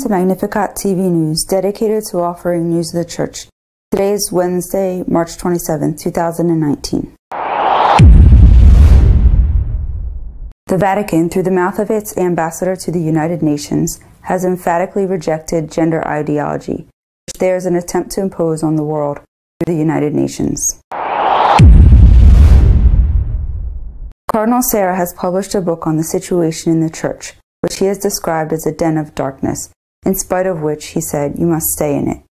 to Magnificat TV News, dedicated to offering news of the Church. Today is Wednesday, March 27, 2019. The Vatican, through the mouth of its ambassador to the United Nations, has emphatically rejected gender ideology, which there is an attempt to impose on the world through the United Nations. Cardinal Sarah has published a book on the situation in the Church, which he has described as a den of darkness, in spite of which he said, "You must stay in it."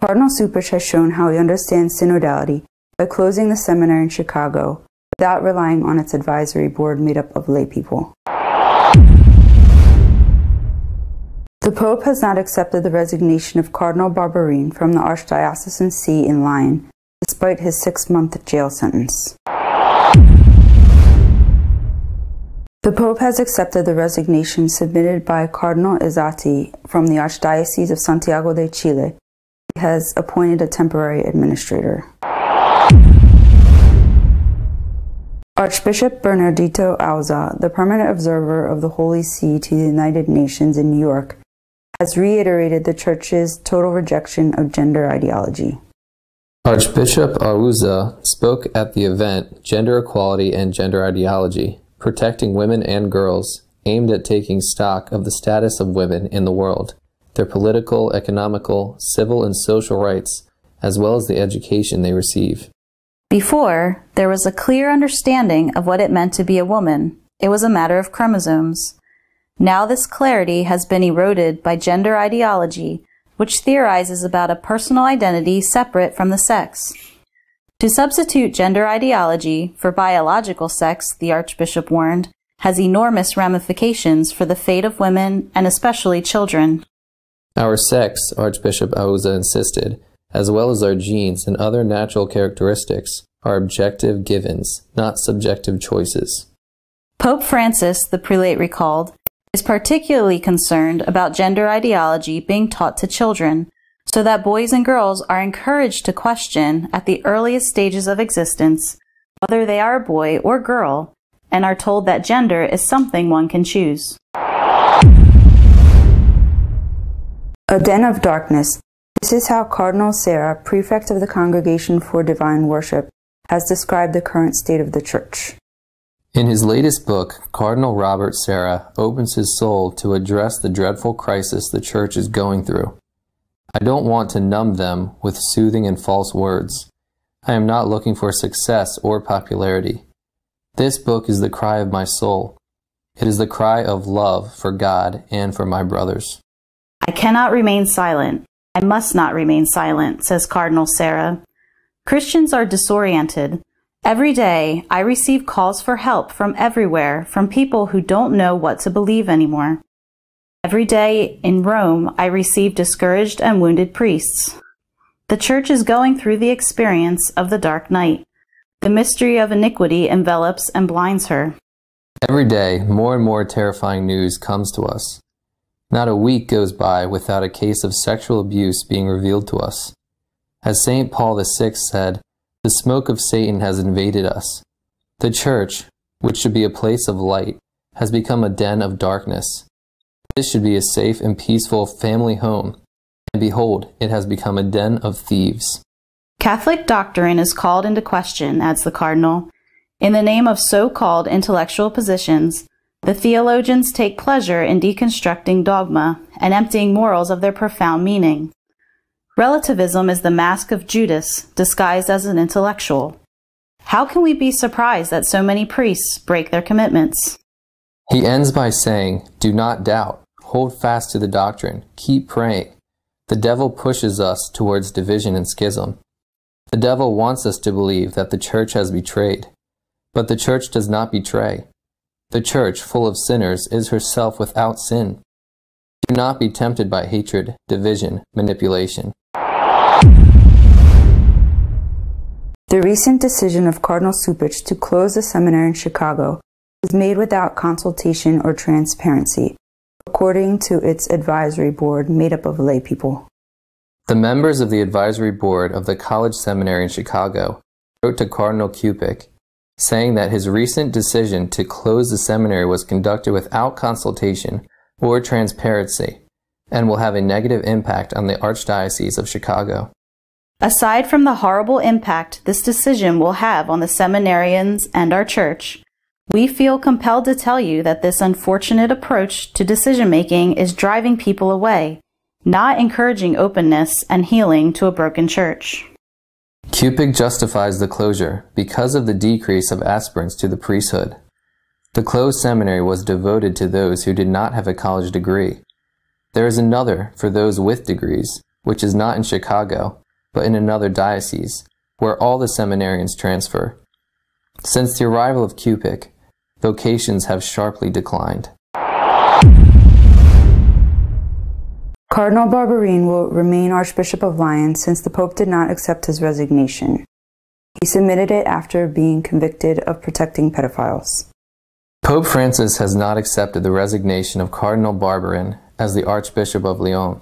Cardinal Cupich has shown how he understands synodality by closing the seminary in Chicago without relying on its advisory board made up of lay people. The Pope has not accepted the resignation of Cardinal Barbarin from the Archdiocesan See in Lyon, despite his 6-month jail sentence. The Pope has accepted the resignation submitted by Cardinal Izzati from the Archdiocese of Santiago de Chile. He has appointed a temporary administrator. Archbishop Bernardito Auza, the permanent observer of the Holy See to the United Nations in New York, has reiterated the Church's total rejection of gender ideology. Archbishop Auza spoke at the event Gender Equality and Gender Ideology, Protecting Women and Girls, aimed at taking stock of the status of women in the world, their political, economical, civil, and social rights, as well as the education they receive. Before, there was a clear understanding of what it meant to be a woman. It was a matter of chromosomes. Now this clarity has been eroded by gender ideology, which theorizes about a personal identity separate from the sex. To substitute gender ideology for biological sex, the Archbishop warned, has enormous ramifications for the fate of women and especially children. Our sex, Archbishop Auza insisted, as well as our genes and other natural characteristics, are objective givens, not subjective choices. Pope Francis, the prelate recalled, is particularly concerned about gender ideology being taught to children, so that boys and girls are encouraged to question at the earliest stages of existence whether they are a boy or girl, and are told that gender is something one can choose. A den of darkness. This is how Cardinal Sarah, prefect of the Congregation for Divine Worship, has described the current state of the Church. In his latest book, Cardinal Robert Sarah opens his soul to address the dreadful crisis the Church is going through. I don't want to numb them with soothing and false words. I am not looking for success or popularity. This book is the cry of my soul. It is the cry of love for God and for my brothers. I cannot remain silent. I must not remain silent, says Cardinal Sarah. Christians are disoriented. Every day, I receive calls for help from everywhere, from people who don't know what to believe anymore. Every day in Rome, I receive discouraged and wounded priests. The Church is going through the experience of the dark night. The mystery of iniquity envelops and blinds her. Every day, more and more terrifying news comes to us. Not a week goes by without a case of sexual abuse being revealed to us. As St. Paul VI said, the smoke of Satan has invaded us. The Church, which should be a place of light, has become a den of darkness. This should be a safe and peaceful family home, and behold, it has become a den of thieves. Catholic doctrine is called into question, adds the Cardinal. In the name of so-called intellectual positions, the theologians take pleasure in deconstructing dogma and emptying morals of their profound meaning. Relativism is the mask of Judas disguised as an intellectual. How can we be surprised that so many priests break their commitments? He ends by saying, "Do not doubt. Hold fast to the doctrine. Keep praying." The devil pushes us towards division and schism. The devil wants us to believe that the Church has betrayed. But the Church does not betray. The Church, full of sinners, is herself without sin. Do not be tempted by hatred, division, manipulation. The recent decision of Cardinal Cupich to close the seminary in Chicago was made without consultation or transparency, according to its advisory board made up of lay people. The members of the advisory board of the College Seminary in Chicago wrote to Cardinal Cupich saying that his recent decision to close the seminary was conducted without consultation or transparency and will have a negative impact on the Archdiocese of Chicago. Aside from the horrible impact this decision will have on the seminarians and our church, we feel compelled to tell you that this unfortunate approach to decision-making is driving people away, not encouraging openness and healing to a broken church. CUPIC justifies the closure because of the decrease of aspirants to the priesthood. The closed seminary was devoted to those who did not have a college degree. There is another for those with degrees, which is not in Chicago, but in another diocese, where all the seminarians transfer. Since the arrival of CUPIC, vocations have sharply declined. Cardinal Barbarin will remain Archbishop of Lyon since the Pope did not accept his resignation. He submitted it after being convicted of protecting pedophiles. Pope Francis has not accepted the resignation of Cardinal Barbarin as the Archbishop of Lyon.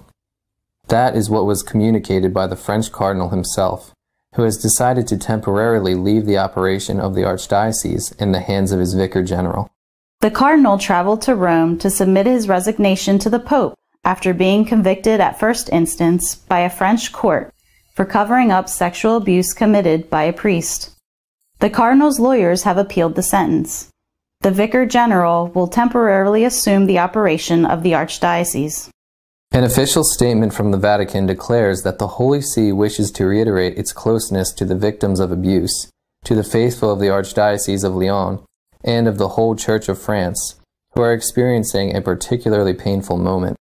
That is what was communicated by the French Cardinal himself, who has decided to temporarily leave the operation of the Archdiocese in the hands of his Vicar General. The Cardinal traveled to Rome to submit his resignation to the Pope after being convicted at first instance by a French court for covering up sexual abuse committed by a priest. The Cardinal's lawyers have appealed the sentence. The Vicar General will temporarily assume the operation of the Archdiocese. An official statement from the Vatican declares that the Holy See wishes to reiterate its closeness to the victims of abuse, to the faithful of the Archdiocese of Lyon, and of the whole Church of France, who are experiencing a particularly painful moment.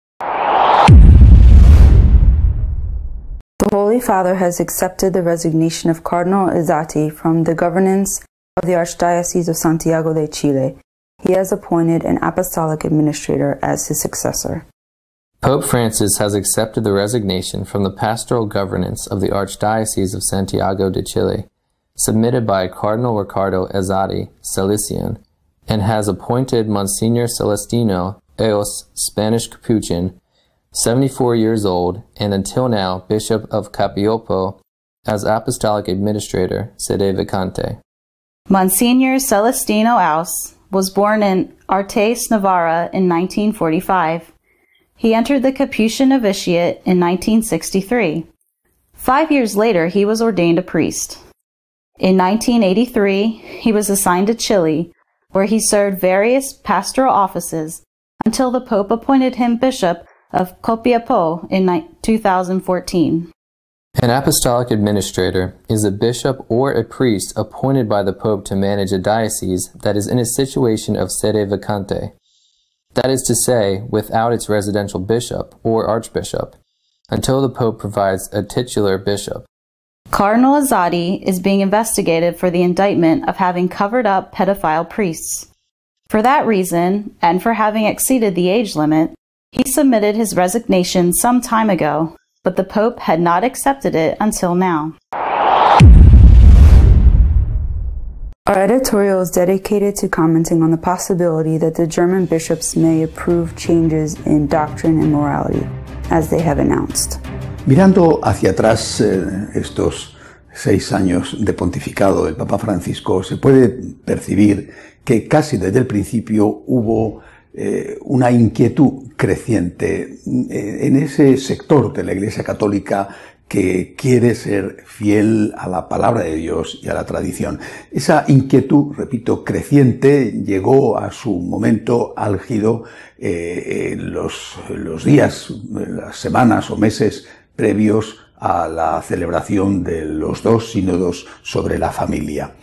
The Holy Father has accepted the resignation of Cardinal Izzati from the governance of the Archdiocese of Santiago de Chile. He has appointed an apostolic administrator as his successor. Pope Francis has accepted the resignation from the pastoral governance of the Archdiocese of Santiago de Chile, submitted by Cardinal Ricardo Izzati, Salesian, and has appointed Monsignor Celestino Eos, Spanish Capuchin, 74 years old, and until now Bishop of Capiopo, as Apostolic Administrator, sede vacante. Monsignor Celestino Eos was born in Artes, Navarra in 1945. He entered the Capuchin novitiate in 1963. 5 years later, he was ordained a priest. In 1983, he was assigned to Chile, where he served various pastoral offices until the Pope appointed him Bishop of Copiapó in 2014. An apostolic administrator is a bishop or a priest appointed by the Pope to manage a diocese that is in a situation of sede vacante. That is to say, without its residential bishop or archbishop, until the Pope provides a titular bishop. Cardinal Izzati is being investigated for the indictment of having covered up pedophile priests. For that reason, and for having exceeded the age limit, he submitted his resignation some time ago, but the Pope had not accepted it until now. Our editorial is dedicated to commenting on the possibility that the German bishops may approve changes in doctrine and morality, as they have announced. Mirando hacia atrás estos 6 años de pontificado del Papa Francisco, se puede percibir que casi desde el principio hubo una inquietud creciente en ese sector de la Iglesia Católica que quiere ser fiel a la palabra de Dios y a la tradición. Esa inquietud, repito, creciente, llegó a su momento álgido en los días, las semanas o meses previos a la celebración de los 2 sínodos sobre la familia.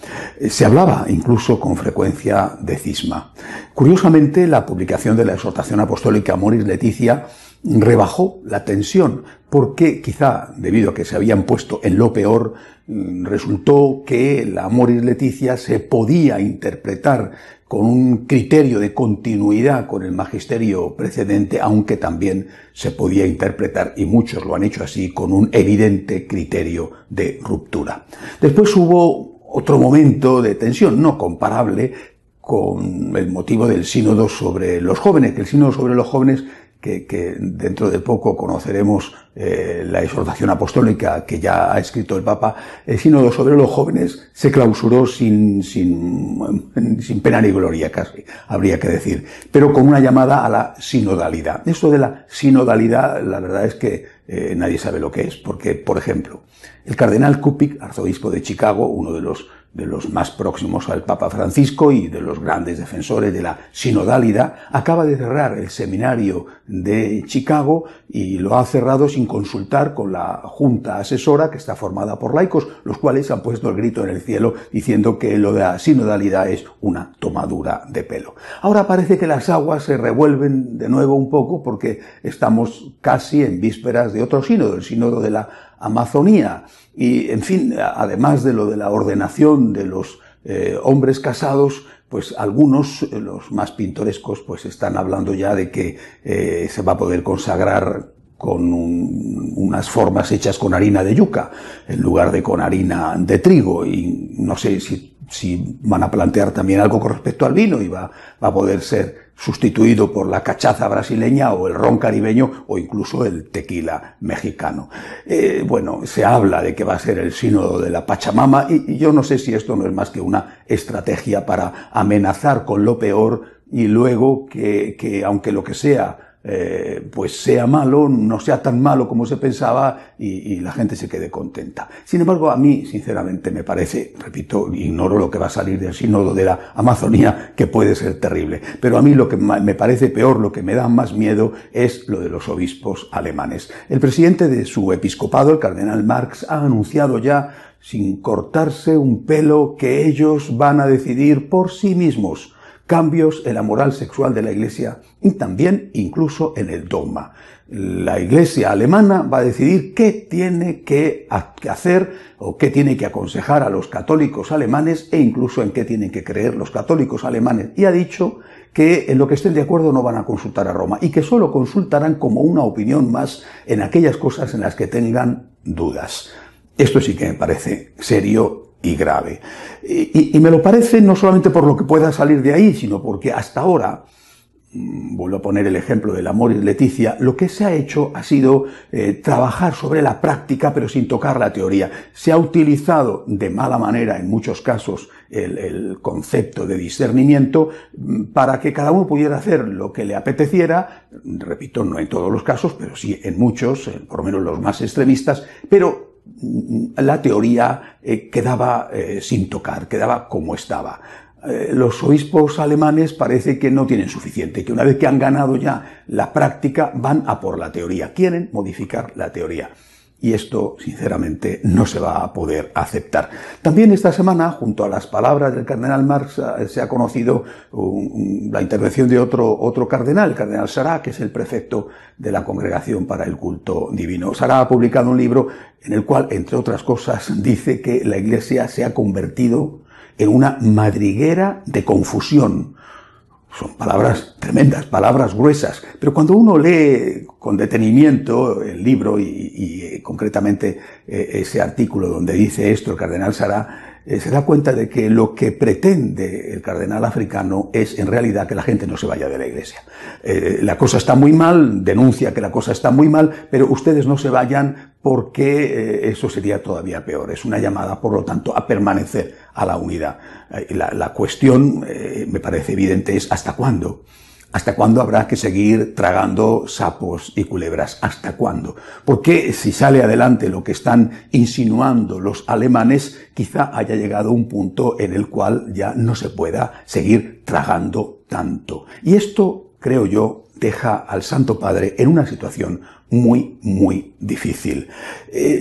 Se hablaba incluso con frecuencia de cisma. Curiosamente, la publicación de la exhortación apostólica Amoris Laetitia rebajó la tensión, porque quizá debido a que se habían puesto en lo peor, resultó que la Amoris Laetitia se podía interpretar con un criterio de continuidad con el magisterio precedente, aunque también se podía interpretar, y muchos lo han hecho así, con un evidente criterio de ruptura. Después hubo otro momento de tensión, no comparable con el motivo del sínodo sobre los jóvenes, que el sínodo sobre los jóvenes que dentro de poco conoceremos la exhortación apostólica que ya ha escrito el Papa, el sínodo sobre los jóvenes se clausuró sin pena ni gloria, casi, habría que decir, pero con una llamada a la sinodalidad. Esto de la sinodalidad, la verdad es que nadie sabe lo que es, porque, por ejemplo, el cardenal Cupic, arzobispo de Chicago, uno de los más próximos al Papa Francisco y de los grandes defensores de la sinodalidad, acaba de cerrar el seminario de Chicago y lo ha cerrado sin consultar con la junta asesora que está formada por laicos, los cuales han puesto el grito en el cielo diciendo que lo de la sinodalidad es una tomadura de pelo. Ahora parece que las aguas se revuelven de nuevo un poco porque estamos casi en vísperas de otro sínodo, el sínodo de la Amazonía. Y, en fin, además de lo de la ordenación de los hombres casados, pues algunos, los más pintorescos, pues están hablando ya de que se va a poder consagrar con unas formas hechas con harina de yuca, en lugar de con harina de trigo. Y no sé si van a plantear también algo con respecto al vino y va a poder ser sustituido por la cachaza brasileña o el ron caribeño o incluso el tequila mexicano. Bueno, se habla de que va a ser el sínodo de la Pachamama y yo no sé si esto no es más que una estrategia para amenazar con lo peor y luego que aunque lo que sea pues sea malo, no sea tan malo como se pensaba y la gente se quede contenta. Sin embargo, a mí, sinceramente, me parece, repito, ignoro lo que va a salir del sínodo de la Amazonía, que puede ser terrible, pero a mí lo que me parece peor, lo que me da más miedo, es lo de los obispos alemanes. El presidente de su episcopado, el cardenal Marx, ha anunciado ya, sin cortarse un pelo, que ellos van a decidir por sí mismos cambios en la moral sexual de la Iglesia y también incluso en el dogma. La Iglesia alemana va a decidir qué tiene que hacer o qué tiene que aconsejar a los católicos alemanes e incluso en qué tienen que creer los católicos alemanes. Y ha dicho que en lo que estén de acuerdo no van a consultar a Roma y que solo consultarán como una opinión más en aquellas cosas en las que tengan dudas. Esto sí que me parece serio y grave. Y me lo parece no solamente por lo que pueda salir de ahí, sino porque hasta ahora, vuelvo a poner el ejemplo del Amoris Laetitia, lo que se ha hecho ha sido trabajar sobre la práctica pero sin tocar la teoría. Se ha utilizado de mala manera en muchos casos el concepto de discernimiento para que cada uno pudiera hacer lo que le apeteciera, repito, no en todos los casos, pero sí en muchos, por lo menos los más extremistas, pero la teoría quedaba sin tocar, quedaba como estaba. Los obispos alemanes parece que no tienen suficiente, que una vez que han ganado ya la práctica van a por la teoría, quieren modificar la teoría. Y esto, sinceramente, no se va a poder aceptar. También esta semana, junto a las palabras del cardenal Marx, se ha conocido la intervención de otro cardenal, el cardenal Sará, que es el prefecto de la Congregación para el Culto Divino. Sará ha publicado un libro en el cual, entre otras cosas, dice que la Iglesia se ha convertido en una madriguera de confusión. Son palabras tremendas, palabras gruesas, pero cuando uno lee con detenimiento el libro y concretamente ese artículo donde dice esto el cardenal Sará, se da cuenta de que lo que pretende el cardenal africano es en realidad que la gente no se vaya de la Iglesia. La cosa está muy mal, denuncia que la cosa está muy mal, pero ustedes no se vayan porque eso sería todavía peor. Es una llamada, por lo tanto, a permanecer a la unidad. La cuestión, me parece evidente, es ¿hasta cuándo? ¿Hasta cuándo habrá que seguir tragando sapos y culebras? ¿Hasta cuándo? Porque si sale adelante lo que están insinuando los alemanes, quizá haya llegado un punto en el cual ya no se pueda seguir tragando tanto. Y esto, creo yo, deja al Santo Padre en una situación muy, muy difícil.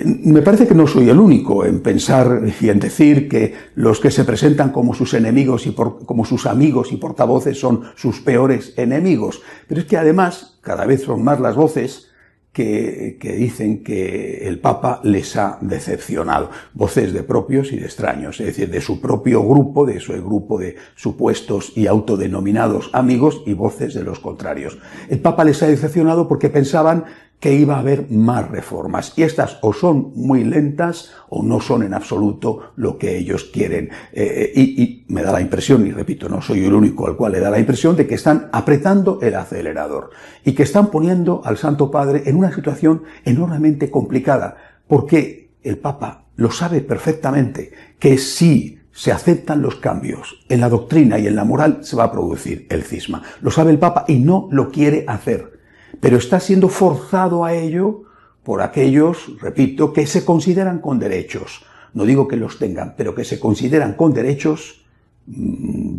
Me parece que no soy el único en pensar y en decir que los que se presentan como sus enemigos como sus amigos y portavoces son sus peores enemigos. Pero es que además cada vez son más las voces que dicen que el Papa les ha decepcionado. Voces de propios y de extraños, es decir, de su propio grupo, de su grupo de supuestos y autodenominados amigos y voces de los contrarios. El Papa les ha decepcionado porque pensaban que iba a haber más reformas. Y estas o son muy lentas o no son en absoluto lo que ellos quieren. Y me da la impresión, y repito, no soy el único al cual le da la impresión, de que están apretando el acelerador y que están poniendo al Santo Padre en una situación enormemente complicada, porque el Papa lo sabe perfectamente, que si se aceptan los cambios en la doctrina y en la moral, se va a producir el cisma. Lo sabe el Papa y no lo quiere hacer. Pero está siendo forzado a ello por aquellos, repito, que se consideran con derechos. No digo que los tengan, pero que se consideran con derechos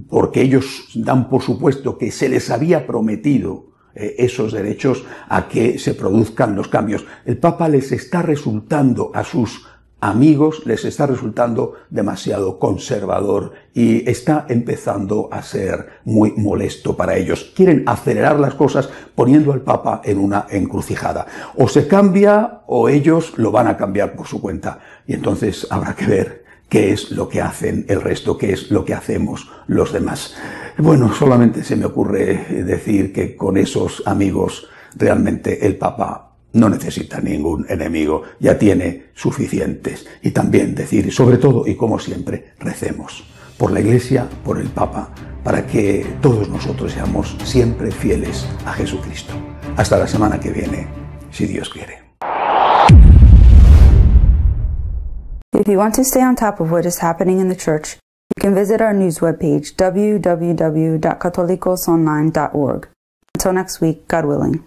porque ellos dan por supuesto que se les había prometido esos derechos a que se produzcan los cambios. El Papa les está resultando a sus amigos, les está resultando demasiado conservador y está empezando a ser muy molesto para ellos. Quieren acelerar las cosas poniendo al Papa en una encrucijada. O se cambia o ellos lo van a cambiar por su cuenta. Y entonces habrá que ver qué es lo que hacen el resto, qué es lo que hacemos los demás. Bueno, solamente se me ocurre decir que con esos amigos realmente el Papa no necesita ningún enemigo, ya tiene suficientes. Y también decir, sobre todo y como siempre, recemos por la Iglesia, por el Papa, para que todos nosotros seamos siempre fieles a Jesucristo. Hasta la semana que viene, si Dios quiere. If you want to stay on top of what is happening in the Church, you can visit our news webpage, www.catolicosonline.org. Until next week, God willing.